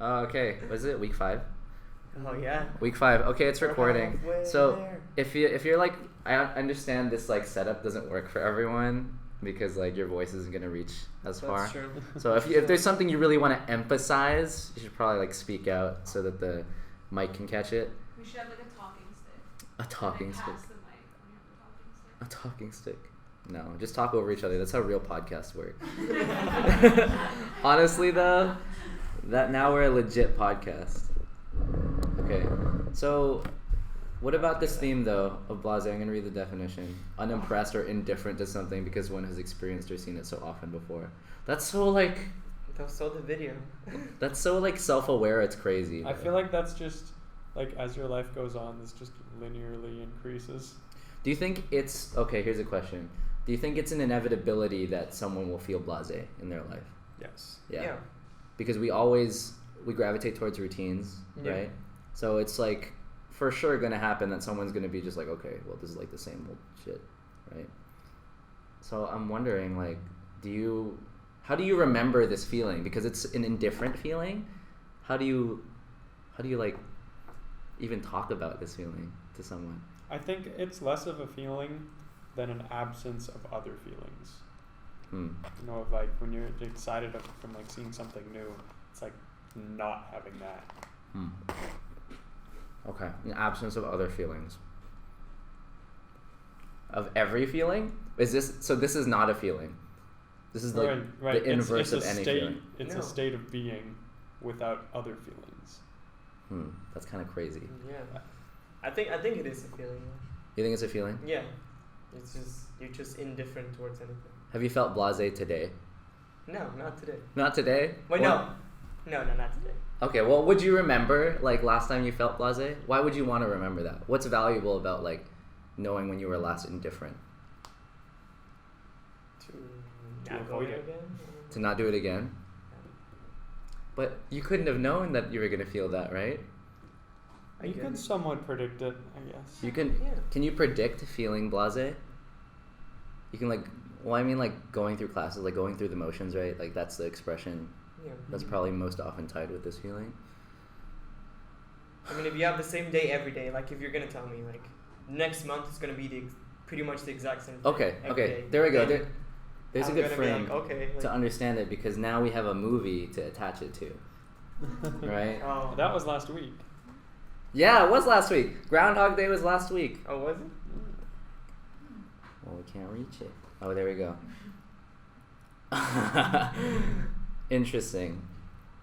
Okay, was it week 5? Oh yeah. Week 5. Okay, it's recording. So there. if you're like, I understand this like setup doesn't work for everyone because like your voice isn't gonna reach as far. That's true. So if there's something you really want to emphasize, you should probably like speak out so that the mic can catch it. We should have like a talking stick. A talking And stick. pass the mic when you have the talking stick. A talking stick. No, just talk over each other. That's how real podcasts work. Honestly, though, that now we're a legit podcast. Okay, so what about this theme, though, of blase? I'm going to read the definition. Unimpressed or indifferent to something because one has experienced or seen it so often before. That's so, like... That's so the video. That's so, like, self-aware, it's crazy. I feel like that's just, like, as your life goes on, this just linearly increases. Do you think it's... Okay, here's a question. Do you think it's an inevitability that someone will feel blasé in their life? Yes. Yeah. Because we gravitate towards routines, right? So it's like for sure going to happen that someone's going to be just like, okay, well, this is like the same old shit, right? So I'm wondering, like, how do you remember this feeling? Because it's an indifferent feeling. How do you like even talk about this feeling to someone? I think it's less of a feeling than an absence of other feelings. You know, of like when you're excited from like seeing something new, it's like not having that. Okay, an absence of other feelings. Of every feeling? This is not a feeling. This is like right. the inverse it's of any state, feeling. It's a state of being without other feelings. That's kind of crazy. Yeah. I think it is a feeling. You think it's a feeling? Yeah. It's just you're just indifferent towards anything. Have you felt blasé today? No, not today. Not today? Wait, no, not today. Okay, well, would you remember, like, last time you felt blasé? Why would you want to remember that? What's valuable about, like, knowing when you were last indifferent? To not go avoid there it. again? To not do it again? But you couldn't have known that you were going to feel that, right? You can somewhat predict it, I guess. You can. Yeah. Can you predict feeling blasé? You can, like, well, I mean, like, going through classes, like, going through the motions, right? Like, that's the expression Yeah. that's probably most often tied with this feeling. I mean, if you have the same day every day, like if you're gonna tell me like next month is gonna be pretty much the exact same. Okay, every day, there we go. then There's I'm a good gonna be frame like, okay, like, to understand it because now we have a movie to attach it to, right? Oh. That was last week. Yeah, it was last week. Groundhog Day was last week. Oh, was it? Well, we can't reach it. Oh, there we go. Interesting.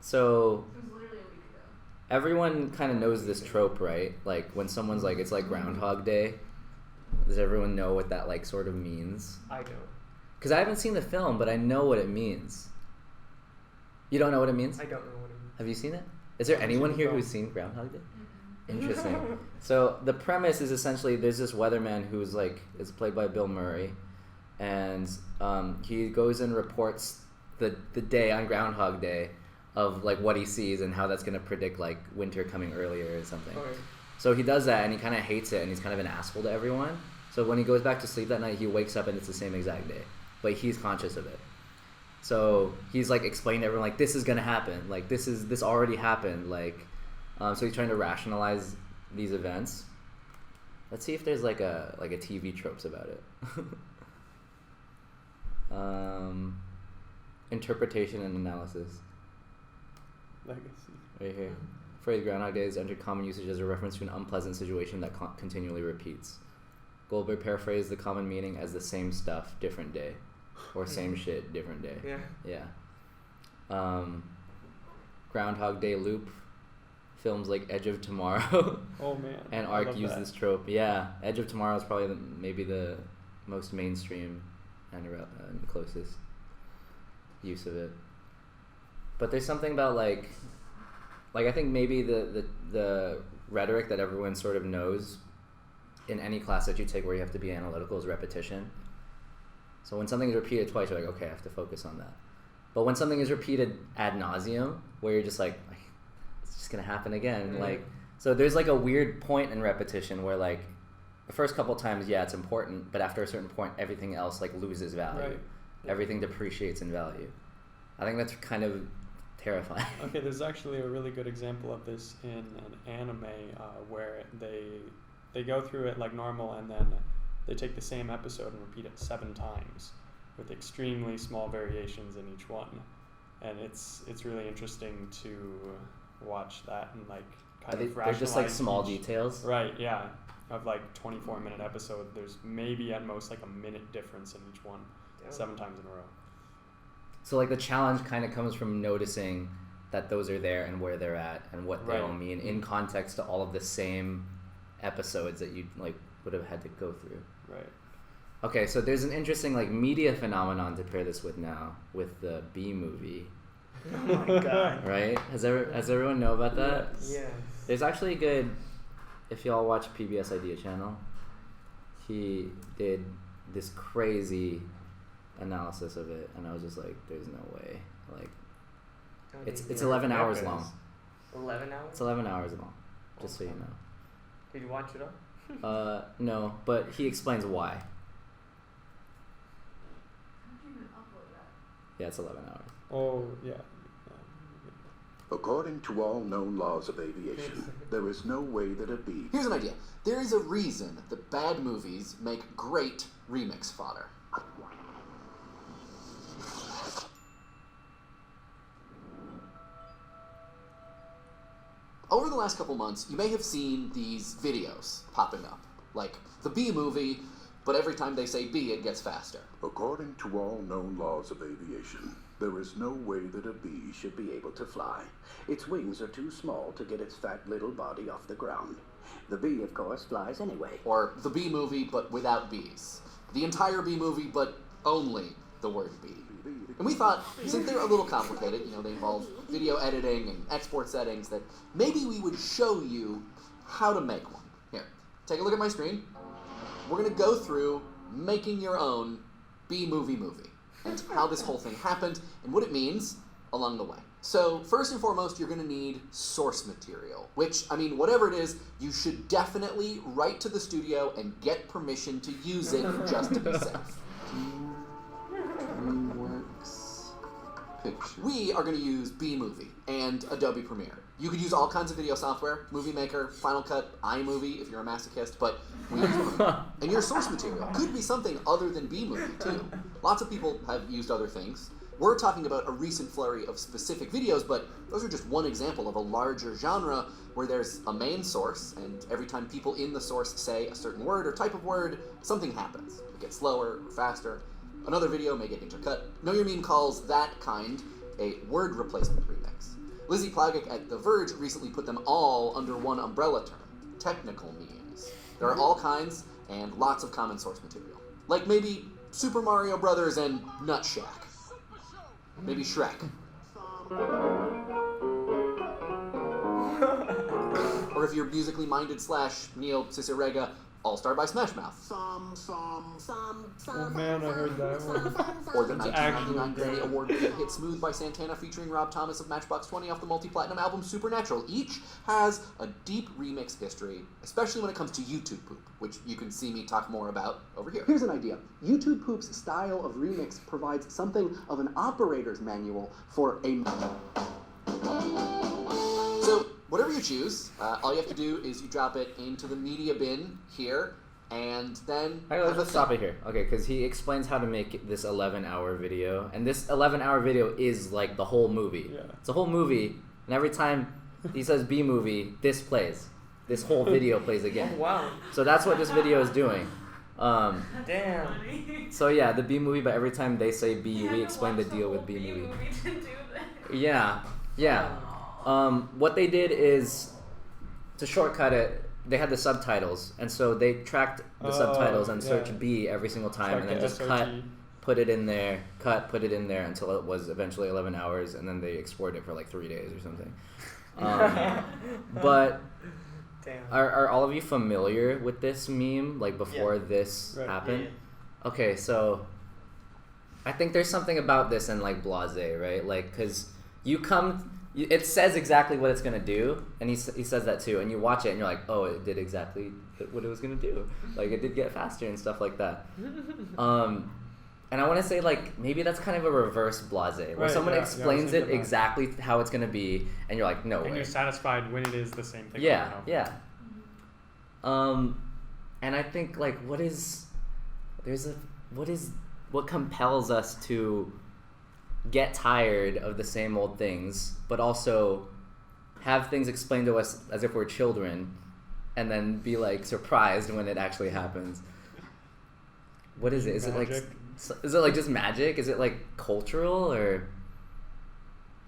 So It was literally a week ago. everyone kind of knows this trope, right? Like when someone's like, it's like Groundhog Day. Does everyone know what that like sort of means? I don't. Because I haven't seen the film, but I know what it means. You don't know what it means? I don't know what it means. Have you seen it? Is there anyone here who's seen Groundhog Day? Interesting. So the premise is essentially there's this weatherman who's like is played by Bill Murray, and he goes and reports the day on Groundhog Day of like what he sees and how that's gonna predict like winter coming earlier or something. Okay. So he does that and he kind of hates it and he's kind of an asshole to everyone. So when he goes back to sleep that night, he wakes up and it's the same exact day, but he's conscious of it. So he's like explaining to everyone like this is gonna happen, like this already happened, like. So he's trying to rationalize these events. Let's see if there's like a TV tropes about it. Interpretation and analysis. Legacy. Right here. Phrase Groundhog Day is entered common usage as a reference to an unpleasant situation that continually repeats. Goldberg paraphrased the common meaning as the same stuff, different day, or same shit, different day. Yeah. Yeah. Groundhog Day loop. Films like Edge of Tomorrow Oh man. and I Ark love use that. this trope. Yeah, Edge of Tomorrow is probably maybe the most mainstream and closest use of it. But there's something about like I think maybe the rhetoric that everyone sort of knows in any class that you take where you have to be analytical is repetition. So when something is repeated twice, you're like, okay, I have to focus on that. But when something is repeated ad nauseum, where you're just like it's just gonna happen again. Mm-hmm. Like, so there's like a weird point in repetition where like the first couple times, yeah, it's important, but after a certain point, everything else like loses value. Right. Everything depreciates in value. I think that's kind of terrifying. Okay, there's actually a really good example of this in an anime where they go through it like normal, and then they take the same episode and repeat it 7 times with extremely small variations in each one, and it's really interesting to watch that and like kind of They're just like rationalize small each- details. Right, yeah. Of like 24-minute episode, there's maybe at most like a minute difference in each one, Damn. 7 times in a row. So like the challenge kind of comes from noticing that those are there and where they're at and what they all Right. mean in context to all of the same episodes that you like would have had to go through. Right. Okay, so there's an interesting like media phenomenon to pair this with now with the B movie, Oh my god. right? Has everyone know about that? Yeah. There's actually a good, if y'all watch PBS Idea Channel, he did this crazy analysis of it, and I was just like, there's no way. Like, it's 11 hours long. 11 hours? It's 11 hours long, just so you know. Did you watch it all? No, but he explains why. How did you even upload that? Yeah, it's 11 hours. Oh, yeah. According to all known laws of aviation, there is no way that a bee. Here's an idea. There is a reason that bad movies make great remix fodder. Over the last couple months, you may have seen these videos popping up, like the Bee movie, but every time they say bee, it gets faster. According to all known laws of aviation, there is no way that a bee should be able to fly. Its wings are too small to get its fat little body off the ground. The bee, of course, flies anyway. Or the Bee movie, but without bees. The entire Bee movie, but only the word bee. And we thought, since they're a little complicated, they involve video editing and export settings, that maybe we would show you how to make one. Here, take a look at my screen. We're going to go through making your own Bee movie and how this whole thing happened and what it means along the way. So first and foremost, you're going to need source material, which, whatever it is, you should definitely write to the studio and get permission to use it just to be safe. DreamWorks Picture. We are going to use B-Movie and Adobe Premiere. You could use all kinds of video software, Movie Maker, Final Cut, iMovie if you're a masochist, but we use one. And your source material could be something other than B-Movie, too. Lots of people have used other things. We're talking about a recent flurry of specific videos, but those are just one example of a larger genre where there's a main source, and every time people in the source say a certain word or type of word, something happens. It gets slower or faster. Another video may get intercut. Know Your Meme calls that kind a word replacement remix. Lizzie Plagic at The Verge recently put them all under one umbrella term, technical memes. There are all kinds and lots of common source material. Like maybe Super Mario Brothers and Nut Shack. Maybe Shrek. Or if you're musically minded / Neo Cicerega, All-Star by Smash Mouth. Oh man, I heard that one. Or the It's 1999 actually Grammy great. Award-winning hit Smooth by Santana featuring Rob Thomas of Matchbox 20 off the multi-platinum album Supernatural. Each has a deep remix history, especially when it comes to YouTube poop, which you can see me talk more about over here. Here's an idea. YouTube poop's style of remix provides something of an operator's manual for a... So, whatever you choose, all you have to do is you drop it into the media bin here, and then... Let's stop it here. Okay, because he explains how to make this 11-hour video, and this 11-hour video is like the whole movie. Yeah. It's a whole movie, and every time he says B movie, this plays. This whole video plays again. Oh, wow. So that's what this video is doing. Damn. So yeah, the B movie, but every time they say B, we explain the deal with B movie. To do that. Yeah. What they did is, to shortcut it, they had the subtitles, and so they tracked the subtitles and searched yeah. B every single time, Like and then the just SRT. put it in there, put it in there until it was eventually 11 hours, and then they exported it for like 3 days or something. But Damn. are all of you familiar with this meme, like before this Right. happened? Yeah. Okay, so I think there's something about this in like Blase, right? Like, because it says exactly what it's gonna do, and he says that too, and you watch it and you're like, oh, it did exactly what it was gonna do. Like, it did get faster and stuff like that. And I want to say, like, maybe that's kind of a reverse blase, where Right, someone yeah, explains yeah, it exactly how it's going to be, and you're like, no And way. you're satisfied when it is the same thing. Yeah, over and over. yeah. And I think, like, what compels us to get tired of the same old things, but also have things explained to us as if we're children, and then be, like, surprised when it actually happens. What is it? Is Magic. is it like just magic? Is it like cultural, or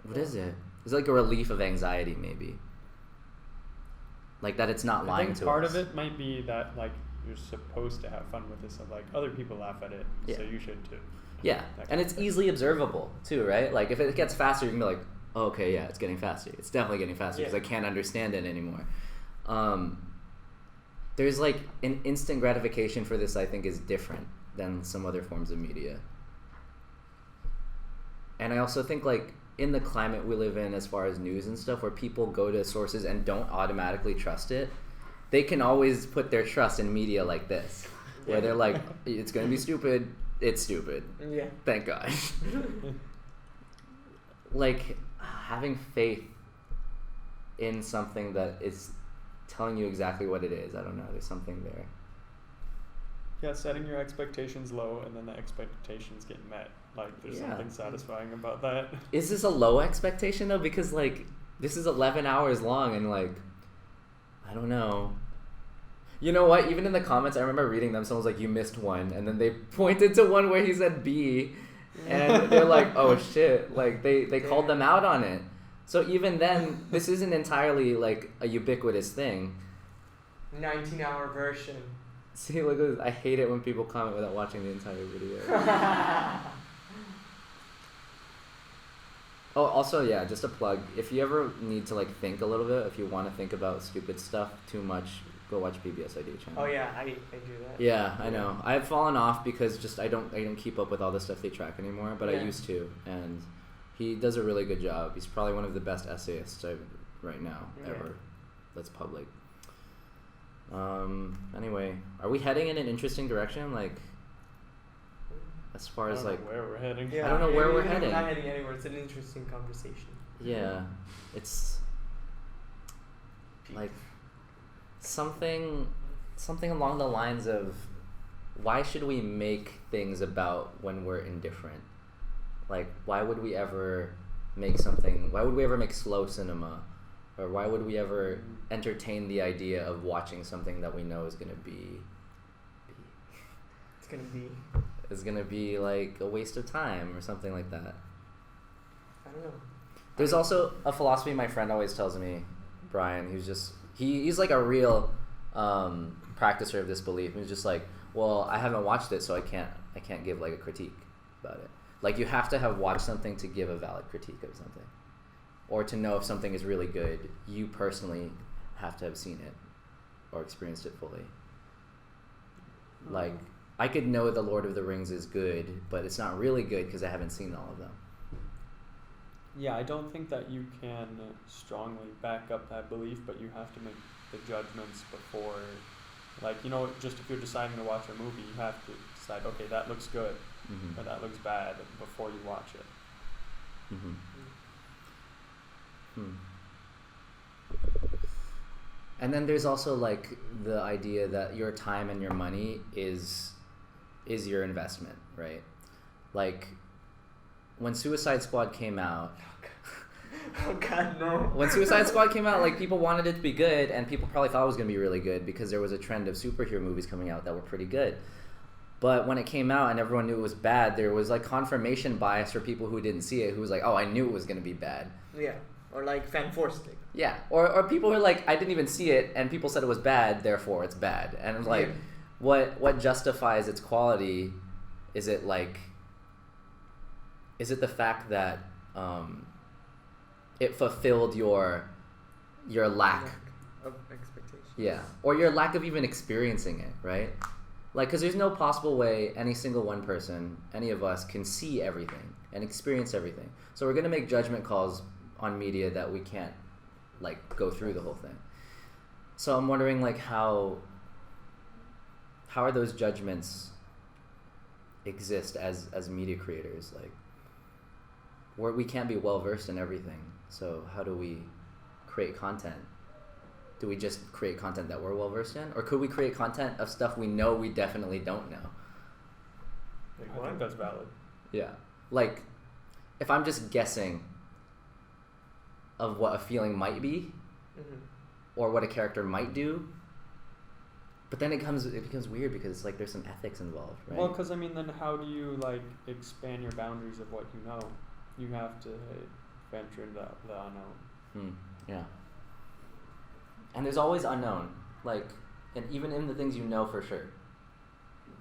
what is it? Is it like a relief of anxiety, maybe? Like that it's not I lying think to part us. of it might be that like you're supposed to have fun with this, of like other people laugh at it, Yeah. so you should too. Yeah, That and kind it's of thing. easily observable too, right? Like if it gets faster, you can be like, oh, okay, yeah, it's getting faster. It's definitely getting faster because Yeah. I can't understand it anymore. There's like an instant gratification for this. I think is different than some other forms of media. And I also think like in the climate we live in as far as news and stuff, where people go to sources and don't automatically trust it, they can always put their trust in media like this, where Yeah. they're like, it's going to be stupid, it's stupid. Yeah. Thank God. Like having faith in something that is telling you exactly what it is. I don't know, there's something there. Yeah, setting your expectations low and then the expectations get met. Like there's Yeah. something satisfying about that. Is this a low expectation though? Because like this is 11 hours long and like I don't know. You know what? Even in the comments, I remember reading them. Someone was like, "You missed one," and then they pointed to one where he said B, and they're like, "Oh shit!" Like they called them out on it. So even then, this isn't entirely like a ubiquitous thing. 19-hour version. See, look at this. I hate it when people comment without watching the entire video. Oh, also, yeah, just a plug. If you ever need to like think a little bit, if you want to think about stupid stuff too much, go watch PBS ID channel. Oh yeah, I do that. Yeah, I know. I've fallen off because just I don't keep up with all the stuff they track anymore, but I Yeah. used to, and he does a really good job. He's probably one of the best essayists right now Yeah. ever. That's public. Anyway, are we heading in an interesting direction? Like, as far I as don't like, know where we're heading. Yeah, I don't know where we're We're heading. not heading anywhere. It's an interesting conversation. yeah, it's like something along the lines of why should we make things about when we're indifferent? Like, why would we ever make slow cinema? Or why would we ever entertain the idea of watching something that we know is gonna It's gonna be. like a waste of time or something like that? I don't know. There's also a philosophy my friend always tells me, Brian, he's like a real practicer of this belief. He's just like, well, I haven't watched it, so I can't give like a critique about it. Like you have to have watched something to give a valid critique of something. Or to know if something is really good, you personally have to have seen it or experienced it fully. Like, I could know The Lord of the Rings is good, but it's not really good because I haven't seen all of them. Yeah, I don't think that you can strongly back up that belief, but you have to make the judgments before, like, you know, just if you're deciding to watch a movie, you have to decide, okay, that looks good or that looks bad before you watch it. Mm-hmm. And then there's also like the idea that your time and your money is your investment, right? Like when Suicide Squad came out, Oh God, no. when Suicide Squad came out, like people wanted it to be good, and people probably thought it was going to be really good because there was a trend of superhero movies coming out that were pretty good. But when it came out and everyone knew it was bad, there was like confirmation bias for people who didn't see it, who was like, "Oh, I knew it was going to be bad." Yeah, or like fan forced it. Yeah, or people who are like, "I didn't even see it, and people said it was bad, therefore it's bad." And it's like, Yeah. what justifies its quality? Is it the fact that it fulfilled your lack? Of expectation. Yeah, or your lack of even experiencing it, right? Like, because there's no possible way any single one person, any of us, can see everything and experience everything. So we're going to make judgment calls on media that we can't, like, go through the whole thing. So I'm wondering, like, how are those judgments exist as media creators. Like, we can't be well versed in everything. So how do we create content? Do we just create content that we're well versed in, or could we create content of stuff we know we definitely don't know? I think that's valid. Yeah, like if I'm just guessing of what a feeling might be, or what a character might do, but then it becomes weird because it's like there's some ethics involved, right? Well, because I mean, then how do you like expand your boundaries of what you know? You have to venture into the unknown. Yeah. And there's always unknown, like, and even in the things you know for sure,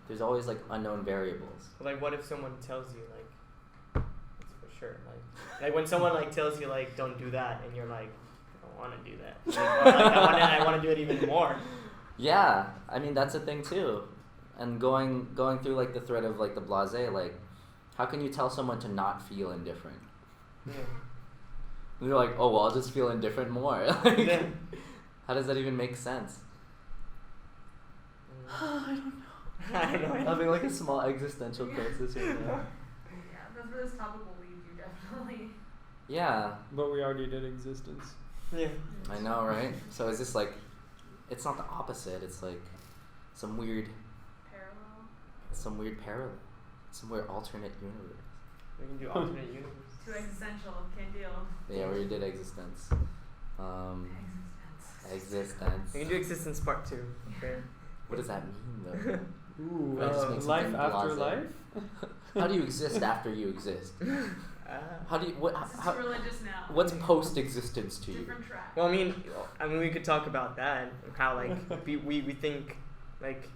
there's always like unknown variables. Like, what if someone tells you like, it's for sure, like when someone like tells you like, don't do that, and you're like, I don't want to do that. Like, or, like, I want to do it even more. Yeah, I mean that's a thing too, and going through like the thread of like the blasé, like, how can you tell someone to not feel indifferent? Yeah. You're like, oh well, I'll just feel indifferent more. Like, Yeah. how does that even make sense? I don't know. I'm having like a small existential crisis right now. Yeah, that's where this topic will lead you, definitely. Yeah, But we already did existence. Yeah. I know, right? So is this like, it's not the opposite. It's like some weird parallel, some weird alternate universe. We can do alternate universe. Too existential, can't deal. Yeah, we did existence. Existence. We can do existence part 2. Okay. What does that mean though? Ooh, That just makes life something after blasé. life? How do you exist after you exist? How do you This is too religious now. what's post-existence to you? Different track. Well, I mean, we could talk about that. How like we think like,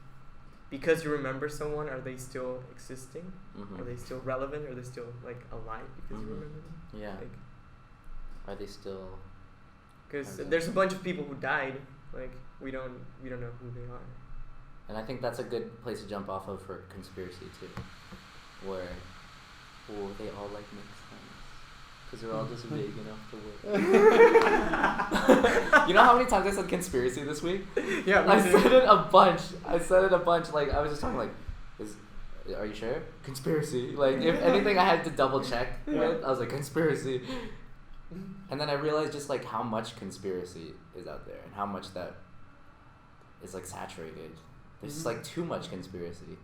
because you remember someone, are they still existing? Mhm. Are they still relevant? Are they still like alive because you Mhm. remember them? Yeah. Like, Are they still? because Okay. there's a bunch of people who died. Like we don't know who they are. And I think that's a good place to jump off of for conspiracy too, where they all like make sense because they're all just vague enough to work. You know how many times I said conspiracy this week? Yeah, I said it a bunch. Like I was just talking like, are you sure? Conspiracy. Like if anything, I had to double check with. I was like conspiracy, and then I realized just like how much conspiracy is out there and how much that is like saturated. There's just like too much conspiracy.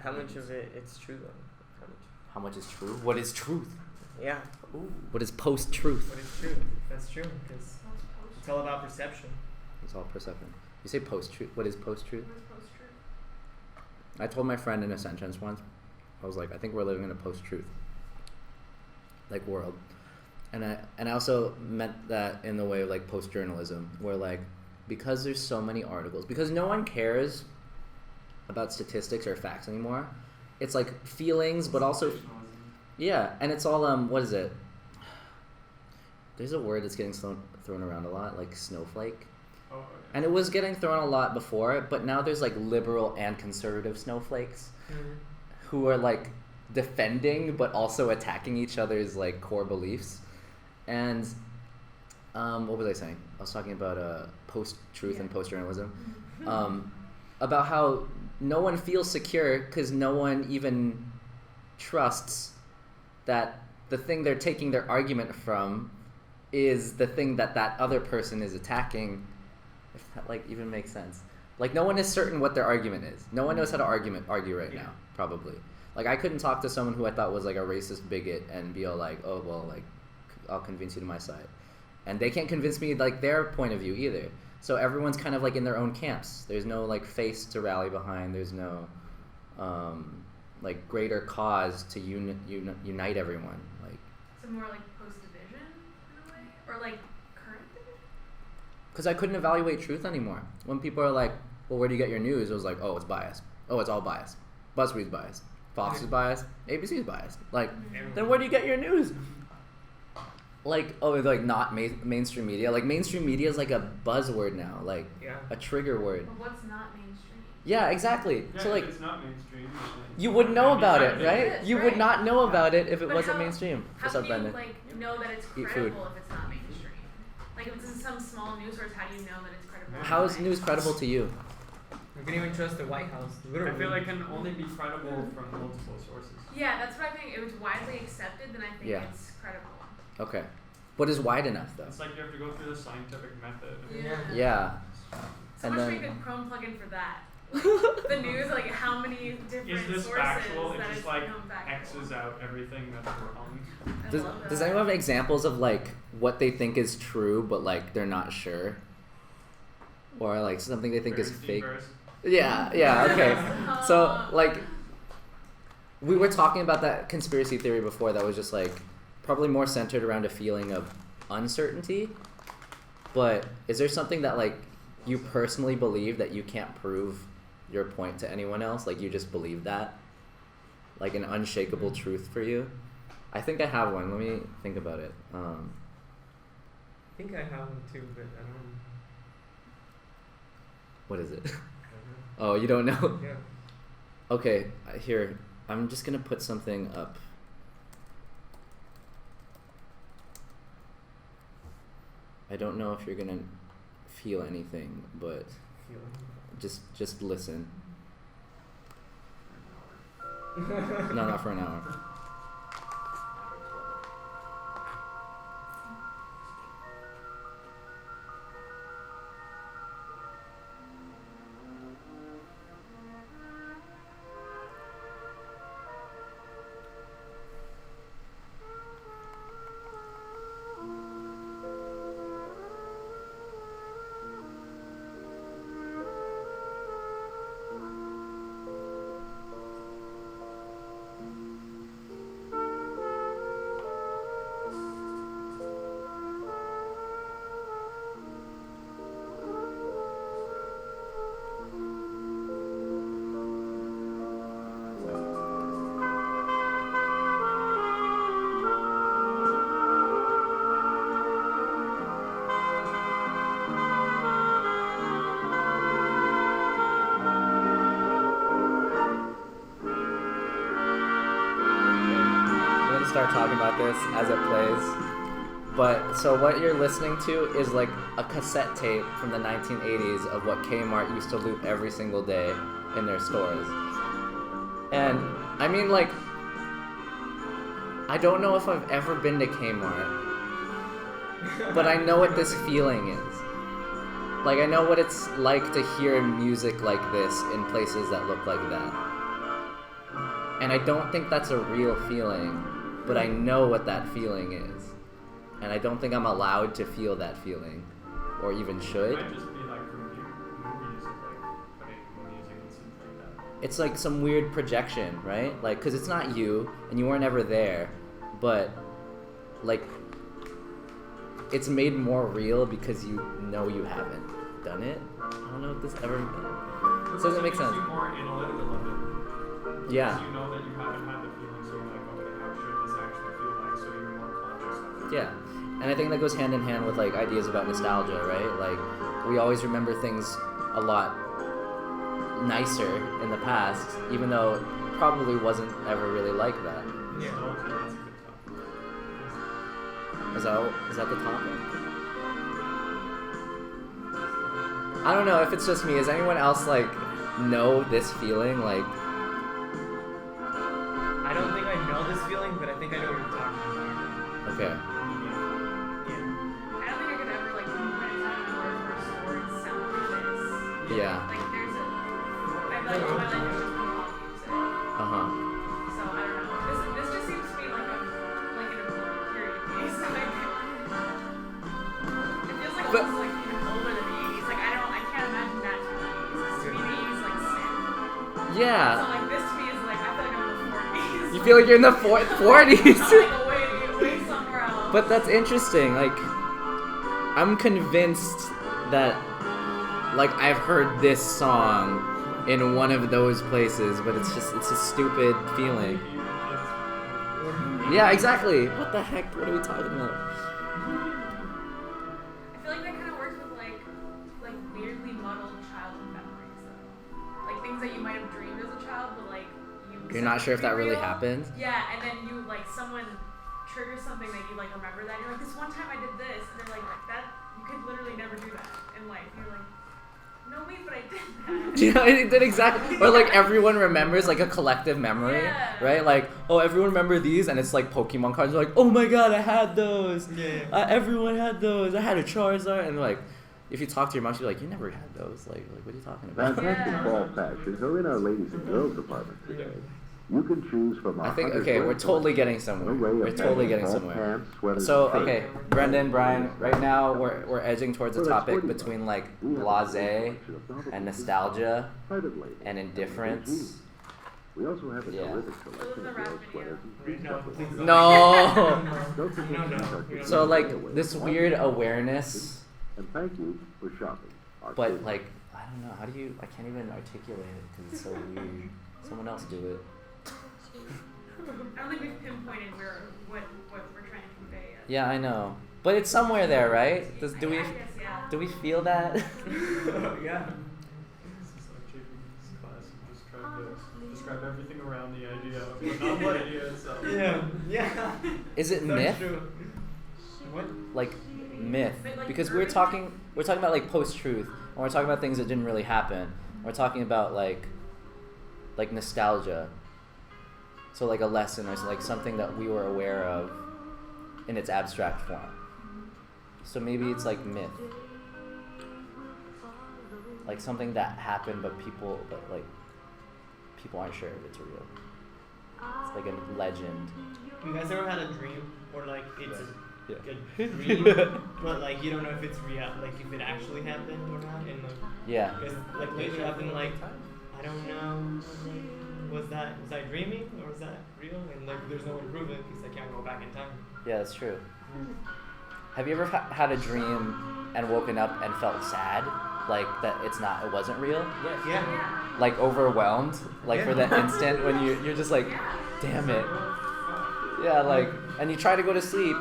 How much of it's true though? How much is true? What is truth? Yeah. Ooh. What is post-truth? What is true? That's true because it's all about perception. It's all perception. You say post-truth. What is post-truth? What is post-truth? I told my friend in a sentence once, I was like, I think we're living in a post-truth like world. And I also meant that in the way of like post-journalism, where like, because there's so many articles, because no one cares about statistics or facts anymore, it's like feelings, but also, yeah, and it's all, what is it? There's a word that's getting thrown around a lot, like snowflake. Oh, okay. And it was getting thrown a lot before, but now there's like liberal and conservative snowflakes who are like defending but also attacking each other's like core beliefs. And what was I saying? I was talking about post-truth and post-journalism. About how no one feels secure because no one even trusts that the thing they're taking their argument from is the thing that other person is attacking, if that like even makes sense. Like no one is certain what their argument is. No one knows how to argue right now, probably. Like I couldn't talk to someone who I thought was like a racist bigot and be all like, oh well, like I'll convince you to my side. And they can't convince me like their point of view either. So everyone's kind of like in their own camps. There's no like face to rally behind. There's no like greater cause to unite everyone. Like So more like post-division in a way? Or like current division? because I couldn't evaluate truth anymore. When people are like, well, where do you get your news? It was like, oh, it's biased. Oh, it's all biased. BuzzFeed's biased. Fox is biased. ABC's biased. Like, then where do you get your news? Like, oh, it's like not mainstream media. Like, mainstream media is like a buzzword now. Like, a trigger word. But what's not mainstream? Yeah, exactly. Yeah, so, like, if it's not mainstream, you would know about it, right? It is, You would right. not know about it if it But wasn't how- mainstream. How What's up, can you Brendan? like know that it's Eat credible food. if it's not mainstream? Like if it's in some small news source, how do you know that it's credible? How is news credible to you? You can even trust the White House. Literally. I feel it can only be credible from multiple sources. Yeah, that's what I think. If it's widely accepted, then I think Yeah. it's credible. Okay. What is wide enough though? It's like you have to go through the scientific method. Yeah. Yeah. So And much then- for a good Chrome plugin for that. Like, the news, like how many different Is this sources factual? It that just it's like become factual. X's out everything that's wrong. I Does, love does that. anyone have examples of like what they think is true but like they're not sure? Or like something they think is Bernstein fake? verse. Yeah, okay. So like we were talking about that conspiracy theory before that was just like probably more centered around a feeling of uncertainty. But is there something that like you personally believe that you can't prove your point to anyone else? Like you just believe that? Like an unshakable truth for you? I think I have one. Let me think about it. I think I have one too, but I don't. What is it? I don't Oh, you don't know? know. Yeah. Okay, here. I'm just gonna put something up. I don't know if you're gonna feel anything, but just listen. No, not for an hour. Start talking about this as it plays. But so what you're listening to is like a cassette tape from the 1980s of what Kmart used to loop every single day in their stores. And I mean, like, I don't know if I've ever been to Kmart, but I know what this feeling is. Like, I know what it's like to hear music like this in places that look like that. And I don't think that's a real feeling, but I know what that feeling is. And I don't think I'm allowed to feel that feeling, or even should. It might just be like from movies of like putting music and scenes like that. It's like some weird projection, right? Like, because it's not you, and you weren't ever there, but like, it's made more real because you know you haven't done it. I don't know if this ever... This doesn't make sense. It makes you more analytical of it. Yeah. Because you know that you haven't had the feeling, so you're like, okay, how should this actually feel like? So you're more conscious of it. Yeah. And I think that goes hand in hand with like ideas about nostalgia, right? Like, we always remember things a lot nicer in the past, even though it probably wasn't ever really like that. Yeah. So that's a good topic. Is that the topic? I don't know if it's just me. Does anyone else like know this feeling? Like, I don't think I know this feeling, but I think I know what you're talking about. okay. Yeah. I don't think I could ever like pinpoint a time where for a store it sounded like this. Yeah. Like there's a, I feel like my life is just pop music. Uh-huh. So I don't know. This just seems to be like a like in a period of days. Like it feels like But- almost like even older than the 80s. Like I can't imagine that to be the 80s. To me the 80s like synth. So Yeah. like this to me is like I feel like I'm in the 40s. You feel like you're in the 40s? I'm like way somewhere else. But that's interesting. Like, I'm convinced that, like, I've heard this song in one of those places, but it's a stupid feeling. Yeah, exactly. What the heck? What are we talking about? I feel like that kind of works with like weirdly muddled childhood memories though. Like things that you might have dreamed as a child, but like You're not sure if that really happened? Yeah, and then you like someone triggers something that you like remember that you're like, this one time I did this, and they're like that you could literally never do that in life. You're like, No, wait, but I did that. You know, it did exactly. Or like everyone remembers like a collective memory, Yeah. right? Like, oh, everyone remember these, and it's like Pokemon cards. Like, oh my god, I had those. Yeah. Everyone had those. I had a Charizard, and like, if you talk to your mom, she's like, you never had those. Like what are you talking about? Fantastic Yeah. fall fashions are in our ladies and girls department today. You can choose from I think 100 okay, we're brands totally of getting somewhere. an array We're of totally fashion getting fall somewhere. pants, sweaters, So and okay, shirts. Brendan, Brian, right now we're edging towards the For that topic sporty between life, like we have a blasé selection of novelty and pieces, nostalgia private label, and indifference. We also have a Yeah. terrific selection the of rap girls' video. sweaters and No, sleeves. please don't. No. Don't forget No, to no, check we your don't So need like giveaway. this weird awareness, And thank you for shopping. our but stores. like I don't know, how do you? I can't even articulate it because it's so weird. Someone else do it. I don't think we've pinpointed what we're trying to convey yet. Yeah, I know, but it's somewhere there, right? Do we I guess, yeah. do we feel that? Yeah. This is like taking this class and just trying to describe everything around the idea, but not the idea itself. Yeah. Yeah. Is it So myth? true. What? Like myth, But, like, because we're urban talking about like post-truth, and we're talking about things that didn't really happen. We're talking about like nostalgia. So like a lesson or like something that we were aware of in its abstract form. So maybe it's like myth. Like something that happened but people aren't sure if it's real. It's like a legend. You guys ever had a dream or like it's Yeah. a dream, but like you don't know if it's real, like if it actually happened or not, and like Yeah. because like lately I've been like I don't know, was I dreaming or was that real? And like there's no way to prove it because I can't go back in time. Yeah, that's true. Have you ever had a dream and woken up and felt sad? Like that it wasn't real? Yes. Yeah. Yeah. Like overwhelmed? Like for Yeah. that instant when you're just like, damn it. Yeah, like, and you try to go to sleep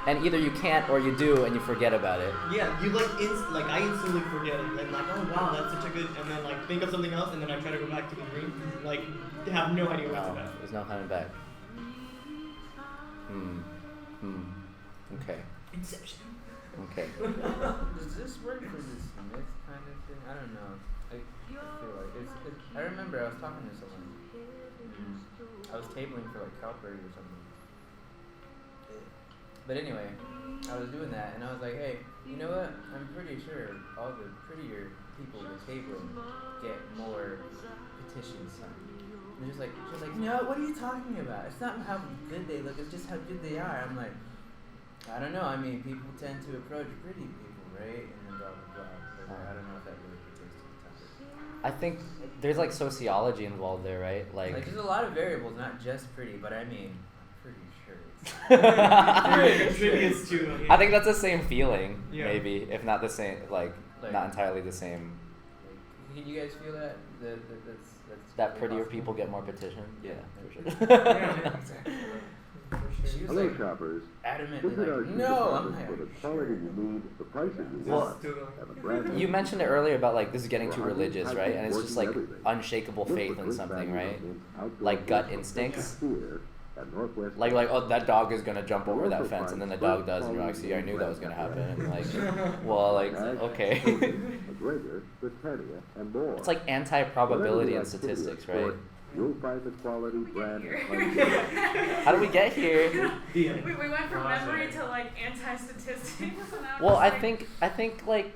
and either you can't or you do and you forget about it. Yeah, you like I instantly forget it. And like, oh wow, that's such a good, and then like think of something else, and then I try to go back to the dream, like have no idea what's No, about. there's no coming back. Okay. Inception. Okay. Does this work for this myth kind of thing? I don't know. I feel like I remember I was talking to someone. I was tabling for like Calpurry or something. But anyway, I was doing that and I was like, hey, you know what? I'm pretty sure all the prettier people with tabling get more petitions signed. And she was like, no, what are you talking about? It's not how good they look, it's just how good they are. I'm like, I don't know. I mean, people tend to approach pretty people, right? And then blah, blah, blah. But I don't know if that really pertains to the topic. I think there's like sociology involved there, right? Like, there's a lot of variables, not just pretty, but I mean, I'm pretty sure it's... I Contributes to. think that's the same feeling, Yeah. maybe, if not the same, like Like- not entirely the same. Like, you guys feel that? That's That prettier possible? people get more petition. Yeah, for sure. Yeah. Exactly. She was Hello, like shoppers. adamantly Visit our like, shoe no, I'm department like, for the quality you need, the prices you Well, want, and the brand You mentioned it earlier about like this is getting For too hundreds religious, of right? types And of it's just like working everything. unshakable Look faith for in good something, values right? on outdoor Like gut goods instincts. here at Northwest Like oh that dog is gonna jump over that Also fence, and then the find dog does, and you're like, quality see, I knew that was gonna happen, and like, brands. well, like Bags, okay. Hilton, McGregor, Britannia, and more. It's like anti-probability Whatever in the activity or statistics, right? sport, You'll find the quality brand and price. How do we get here? We went from memory to like anti-statistics. And now Well, it's I like, think like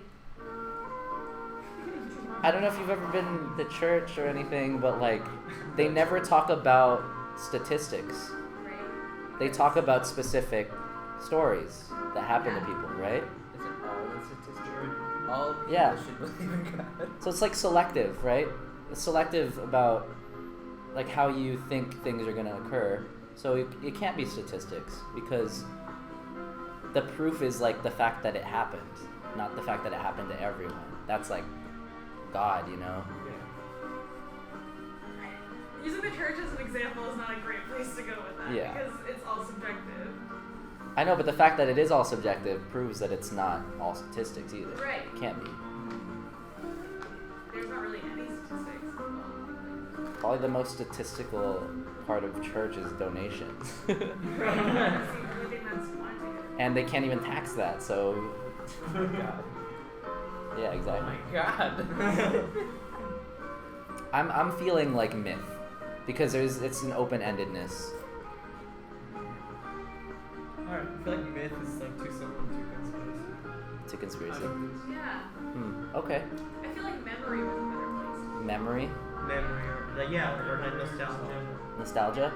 I don't know if you've ever been to church or anything, but like they never talk about statistics. right. They talk about specific stories that happen to people, right? isn't all the statistics, all people Yeah. should believe in God. So it's like selective, right? It's selective about like how you think things are going to occur. So it can't be statistics because the proof is like the fact that it happened, not the fact that it happened to everyone. That's like God, you know? Using the church as an example is not a great place to go with that Yeah. because it's all subjective. I know, but the fact that it is all subjective proves that it's not all statistics either. Right. It can't be. There's not really any statistics involved. Probably the most statistical part of church is donations. Right. See, everything that's quantitative. And they can't even tax that, so Yeah, Oh exactly. my god. I'm feeling like myth because it's an open-endedness. Alright, I feel like myth is like too similar to conspiracy. To conspiracy. Yeah. Okay. I feel like memory was a better place. Memory, Memory or like or like nostalgia. nostalgia.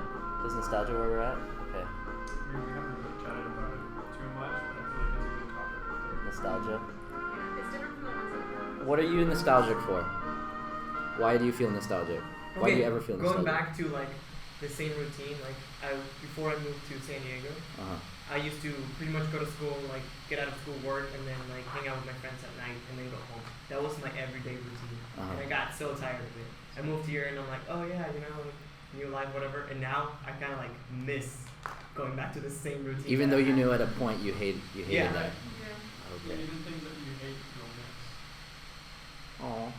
Is nostalgia where we're at? Okay. We haven't really chatted about it too much, but I feel like it's a good topic. Nostalgia. Yeah, it's different from the ones that were. What are you nostalgic for? Why do you feel nostalgic? Why do you ever feel Going nostalgic? back to like the same routine, like before I moved to San Diego, Uh-huh. I used to pretty much go to school, like get out of school, work, and then like hang out with my friends at night, and then go home. That was my everyday routine, and I got so tired of it. I moved here, and I'm like, oh yeah, you know, like, new life, whatever. And now I kind of like miss going back to the same routine. Even that though I you had. knew at a point you hated Yeah. that. Yeah. Okay. Even things that you hate, you'll miss. Aw.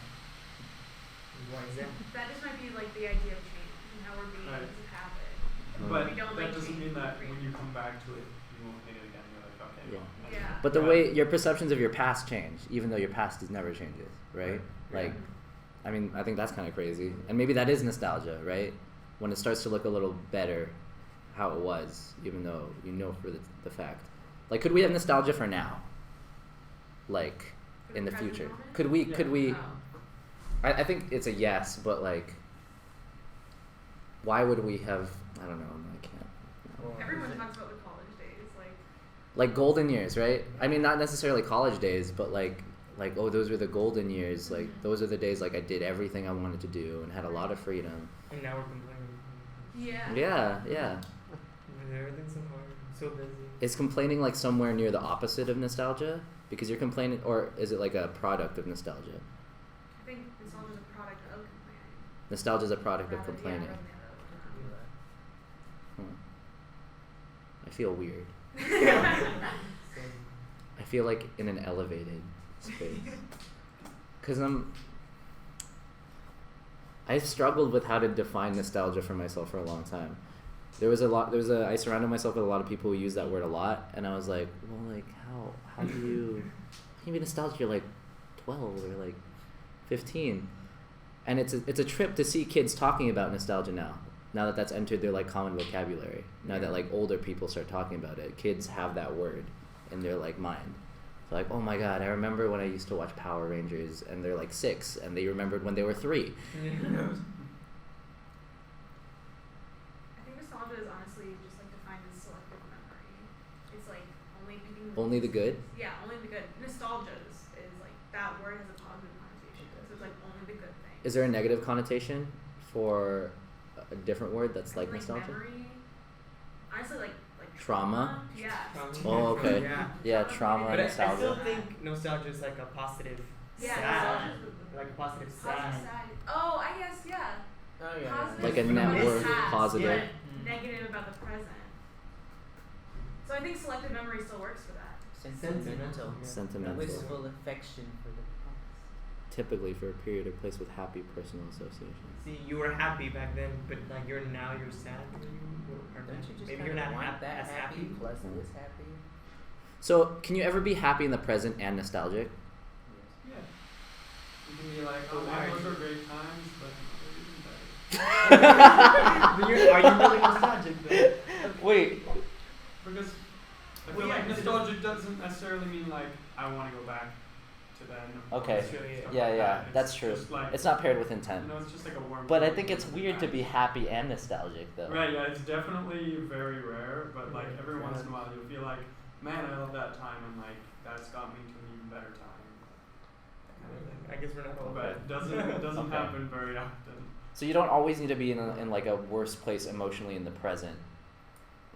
Why is that? That just might be like the idea of change and how we're being Right. able to have it. But We don't that like doesn't change mean that free. when you come back to it, you won't hate it again. You're like, okay. Yeah. well, that's Yeah. fine. But the way your perceptions of your past change, even though your past never changes, right? Like, I mean, I think that's kind of crazy. And maybe that is nostalgia, right? When it starts to look a little better how it was, even though you know for the fact. Like, could we have nostalgia for now? Like, For in the present future? moment? Could we, Yeah. could we, Oh. I think it's a yes, but like, why would we have, I don't know, I can't. No. Everyone talks about the college days, Like golden years, right? I mean, not necessarily college days, but like, oh, those were the golden years. Like, those are the days like I did everything I wanted to do and had a lot of freedom. And now we're complaining. yeah. Yeah. Everything's so hard, so busy. Is complaining like somewhere near the opposite of nostalgia? Because you're complaining, or is it like a product of nostalgia? I think nostalgia is a product of complaining. Nostalgia is a product of Rather- complaining. Yeah, rather than I feel weird. the other. I feel like in an elevated space. Because I've struggled with how to define nostalgia for myself for a long time. I surrounded myself with a lot of people who use that word a lot, and I was like, well, like, how do you be nostalgic? You're like 12 or like 15. And it's a trip to see kids talking about nostalgia now that that's entered their like common vocabulary. Now that like older people start talking about it, kids have that word in their like mind. So like, oh my god, I remember when I used to watch Power Rangers, and they're like 6, and they remembered when they were 3. I think nostalgia is honestly just like defined as selective memory. It's like Only the good? Yeah, only the good. Nostalgia is like that word has a positive connotation, so it's like only the good thing. Is there a negative connotation for a different word that's like nostalgia? Memory. Honestly, like Trauma? Yeah. Oh, okay. Yeah. Yeah, trauma But and I still nostalgia. think nostalgia is like a positive Yeah. sad. nostalgia is Like a positive positive sad. side. Oh, I guess yeah. Oh yeah. Positive Like a about net the worth past, positive. but negative about the present. So I think selective memory still works for that. Sentimental. Sentimental. Wistful affection for the past. Typically for a period or place with happy personal association. See, you were happy back then, but like you're sad. Don't you just Maybe kinda you're not want hap- that as happy. plus this happy? So, can you ever be happy in the present and nostalgic? Yeah. You can be like, oh, Why? those were great times, but Are you really nostalgic though? Wait. because I feel Well, yeah, like because it nostalgia doesn't necessarily mean like I want to go back to then. or Okay. stuff Yeah, like yeah, that. that's It's true. Just like, It's not paired with intent. you know, it's just like a warm. But I feeling think it's going weird to back. be happy and nostalgic, though. Right, yeah, it's definitely very rare, but like every once in a while you'll feel like, man, I love that time, and like that's got me to an even better time. I guess we're not all But it doesn't Okay. happen very often. So you don't always need to be in like a worse place emotionally in the present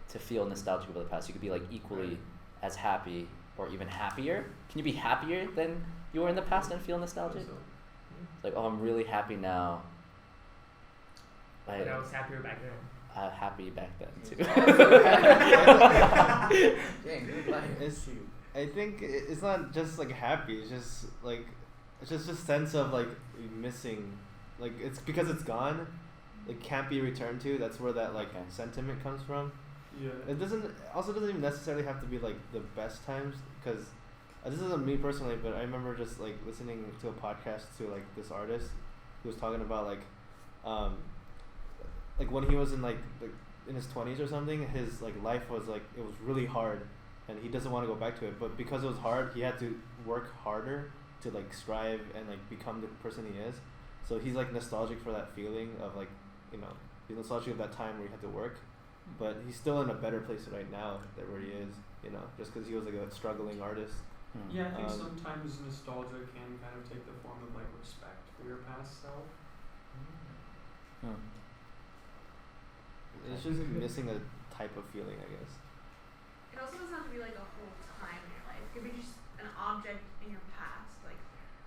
to feel nostalgic about the past. You could be like equally as happy or even happier. Can you be happier than you were in the past and feel nostalgic? So, It's like, oh, I'm really happy now. But I was happier back then. Happy back then too. Dang, good life. I think it's not just like happy. It's just a sense of like missing. Like it's because it's gone. It can't be returned to. That's where that like Okay. sentiment comes from. yeah. It doesn't even necessarily have to be like the best times because this isn't me personally, but I remember just like listening to a podcast to like this artist who was talking about like when he was in like in his 20s or something, his like life was like it was really hard, and he doesn't want to go back to it. But because it was hard, he had to work harder to like strive and like become the person he is. So he's like nostalgic for that feeling of like, you know, he's nostalgic of that time where he had to work, but he's still in a better place right now than where he is, you know, just because he was like a struggling artist. Yeah, I think sometimes nostalgia can kind of take the form of like respect for your past self. It's just missing a type of feeling, I guess. It also doesn't have to be like a whole time in your life. It could be just an object in your past. Like,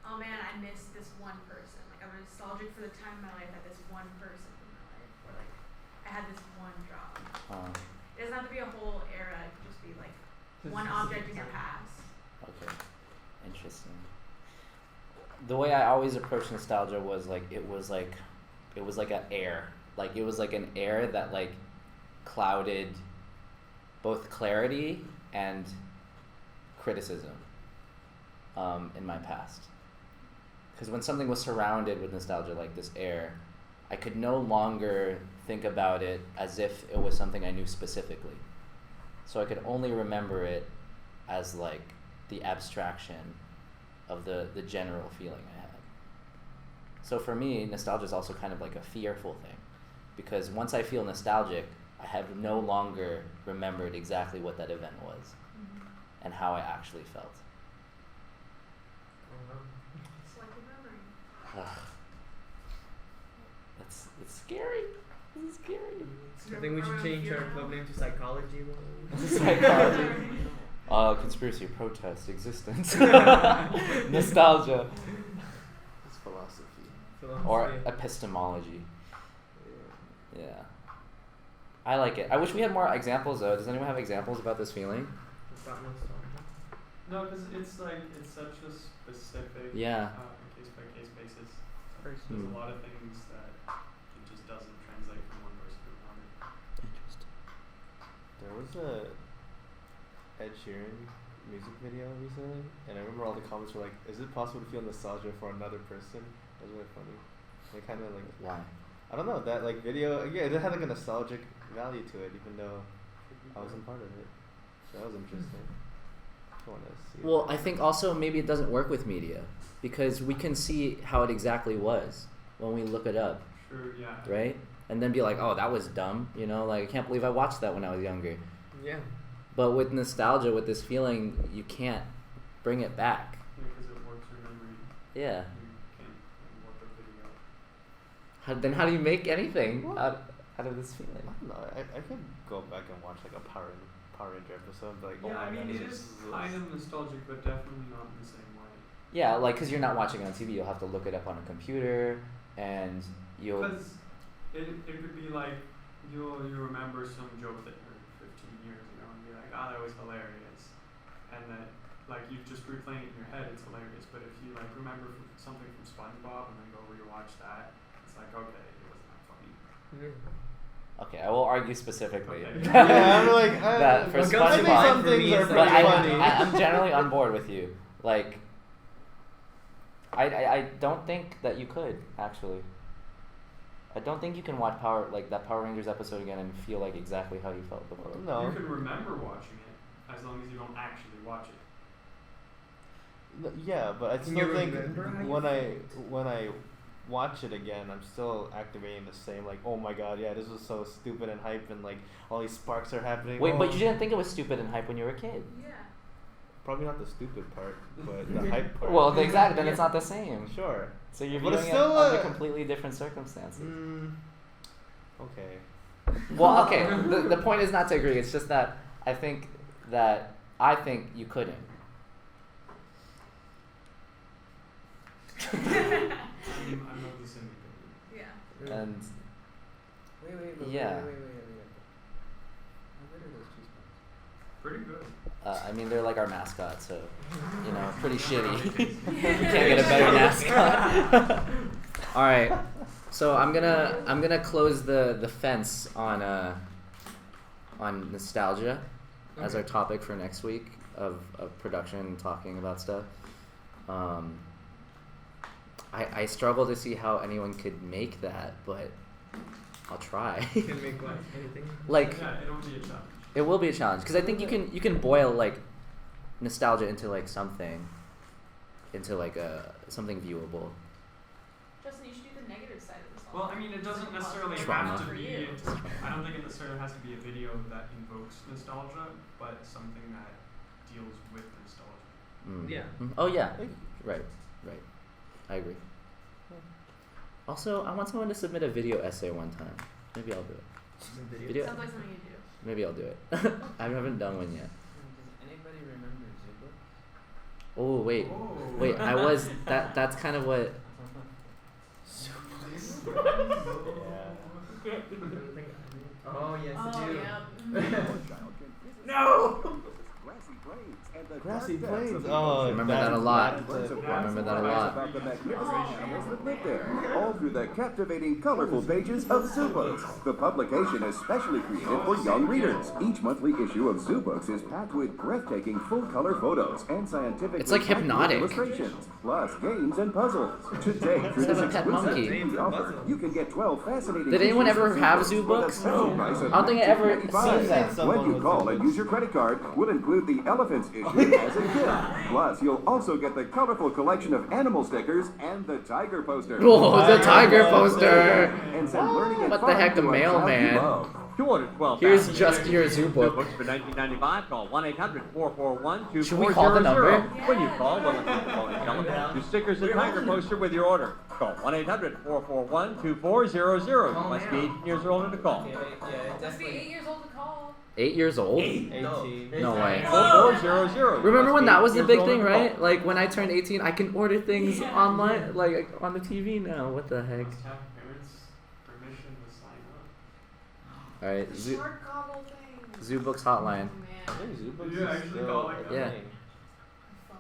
oh man, I miss this one person. Like, I'm nostalgic for the time in my life that this one person in my life. Or like, I had this one job. It doesn't have to be a whole era. It could just be like one object in your past. Okay, interesting. The way I always approached nostalgia was like it was like an air. Like it was like an air that like clouded both clarity and criticism in my past. Because when something was surrounded with nostalgia like this air, I could no longer think about it as if it was something I knew specifically. So I could only remember it as like the abstraction of the general feeling I had. So for me, nostalgia is also kind of like a fearful thing, because once I feel nostalgic, I have no longer remembered exactly what that event was and how I actually felt. Selective memory. It's scary. It's scary. I think we should change our club name to psychology. Psychology. Conspiracy, protest, existence, nostalgia, It's philosophy. or epistemology. Yeah. I like it. I wish we had more examples though. Does anyone have examples about this feeling? No, because it's like it's such a specific Yeah. case by case basis. There's a lot of things that it just doesn't translate from one person to another. Interesting. There was a Ed Sheeran music video recently, and I remember all the comments were like, "Is it possible to feel nostalgia for another person?" That was really funny. They kind of like, Why? I don't know, that like video. Yeah, it had like a nostalgic value to it, even though I wasn't part of it. So that was interesting. I want to see. Well, I think also maybe it doesn't work with media because we can see how it exactly was when we look it up, Sure, yeah. right? And then be like, "Oh, that was dumb," you know? Like, I can't believe I watched that when I was younger. Yeah. But with nostalgia, with this feeling, you can't bring it back. Because it works your memory. Yeah. You can't work a video. Then how do you make anything out of this feeling? I don't know. I could go back and watch like a Power Ranger episode, but like, Yeah, oh my I mean, god, it is kind of nostalgic, but definitely not in the same way. Yeah, like, because you're not watching it on TV, you'll have to look it up on a computer, and you'll... Because it could be like, you remember some joke that you heard 15 years ago, and be like, that was hilarious. And that, like, you just replaying it in your head, it's hilarious. But if you, like, remember something from SpongeBob and then go rewatch that, it's like, okay, it wasn't that funny. Okay, I will argue specifically. Okay. Yeah, I'm like, that for I think SpongeBob, some things are but pretty funny. I'm generally on board with you. Like, I don't think that you could, actually. I don't think you can watch that Power Rangers episode again and feel like exactly how you felt before. No. You can remember watching it, as long as you don't actually watch it. Yeah, but I Can still you think remember how you when I watch it again, I'm still activating the same, like, oh my god, yeah, this was so stupid and hype, and like all these sparks are happening. Wait, but you didn't think it was stupid and hype when you were a kid? Yeah. Probably not the stupid part, but the hype part. Well, exactly. Then it's not the same. Sure. So you're But viewing it's it still under a- completely different circumstances. Okay. Well, okay. The point is not to agree. It's just that I think you couldn't. I'm not the same. Yeah. And Wait. Yeah. How good are those cheese puffs? Pretty good. I mean, they're like our mascot, so pretty shitty. We can't get a better mascot. All right. So I'm gonna close the fence on nostalgia as our topic for next week of production and talking about stuff. I struggle to see how anyone could make that, but I'll try. You can make what? Anything? Like, Yeah, it'll be a challenge. it will be a challenge because I think you can boil like nostalgia into like something, into like something viewable. Justin, you should do the negative side of this. Well, I mean, it doesn't necessarily Trauma. have to For be. you. I don't think it necessarily has to be a video that invokes nostalgia, but something that deals with nostalgia. Mm. Yeah. Oh yeah. Right. I agree. Also, I want someone to submit a video essay one time. Maybe I'll do it. Some video. Video. Sounds like something you do. Maybe I'll do it. I haven't done one yet. Does anybody remember Zuba? Oh wait, Oh. wait. I was that. That's kind of what. Oh yes, I Oh do. yeah. No. Grassy Plains. Oh, Remember that a lot. that's a- I remember that a lot. About the magnificent animals that live there, all through the captivating, colorful pages of Zoo Books. The publication is specially created for young readers. Each monthly issue of Zoo Books is packed with breathtaking full-color photos and scientific It's like hypnotic. illustrations, plus games and puzzles. Today, through Have this a pet exclusive monkey. TV offer, you can get 12 fascinating. Did anyone issues of ever have Zoo for the Books? special price of I don't think I ever $19.95. seen that. When you call and use your credit card, we'll include the elephants issue as a gift. Plus, you'll also get the colorful collection of animal stickers and the tiger poster. Whoa, the tiger poster. And some learning and What the fun heck, to a a child mailman. you love. 212. Here's just your Zoo book. Books for $19.95. Call 1-800-441-2400. Should we call the number? When you call, we'll include the phone and calendar, your stickers and tiger poster with your order. Call 1-800-441-2400. Oh, Must be man. 18 years or older to call. Yeah, Must be definitely. 8 years old to call. 8 years old? 18. No way. 4400. Remember when that was the Must be big 18 thing, years or older to right? call. Like when I turned 18, I can order things online, like on the TV now. What the heck? Must have parents' permission to sign up. All right, The Zoo, short gobble thing. Zoo Books hotline. Oh, I man. think Zuba Did you actually still call like a that? thing. Phone.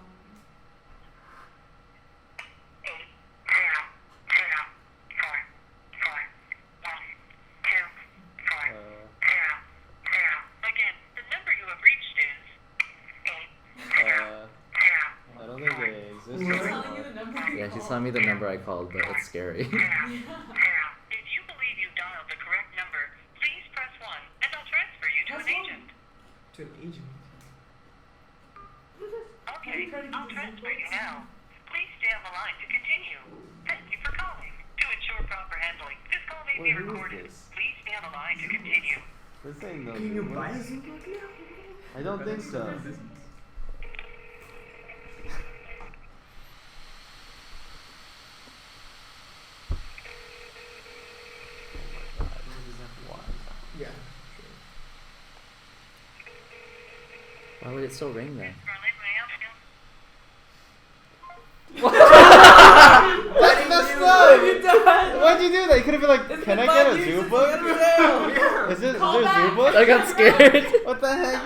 I don't think they exist. She's telling you the number you Yeah, she's called. telling me the number I called, but it's scary. If you believe you dialed the correct number, please press 1 and I'll transfer you to an agent. To an agent. Okay, I'll transfer you now. Please stay on the line to continue. Thank you for calling. To ensure proper handling, this call may be Wait, who is recorded. this? Please stay on the line to continue. This ain't no Can you Zoo buy a Books. Zoo book now? I don't think so. Yeah. Why would it still ring then? Berlin, may I help you? That's messed up! Why'd you do that? You could have been like, can I get a Zoo book? Is there a Zoo book? I got scared. What the heck?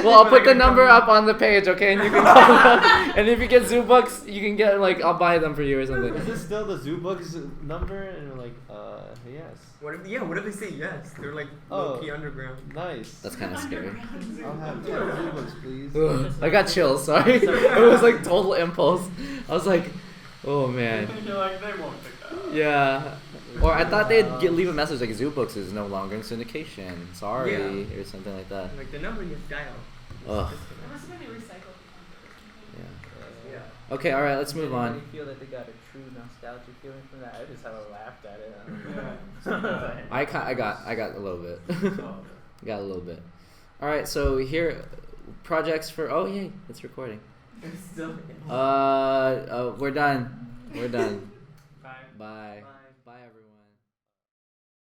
Well, I'll put the number up on the page, okay? And you can call them. And if you get Zoo Books, you can get like I'll buy them for you or Is something. this still the Zoo Books number? And we're like, yes. What if they say yes? They're like Oh. low-key underground. Nice. That's kind of scary. I'll have 2 Zoo Books, please. Ugh, I got chills. Sorry, it was like total impulse. I was like, oh man. You're like, they won't pick that up. Yeah. Or I thought they'd leave a message like Zoo Books is no longer in syndication. Sorry, Yeah. or something like that. Like the number you dial. Ugh. It must have been a recycled number. Yeah. Yeah. Okay. All right. Let's move on. Anybody feel that they got a true nostalgic feeling from that? I just have laughed at it. I got a little bit. Got a little bit. All right. So here, projects for. Oh yay! It's recording. It's still. We're done. We're done. Bye. Bye. Bye. Bye everyone.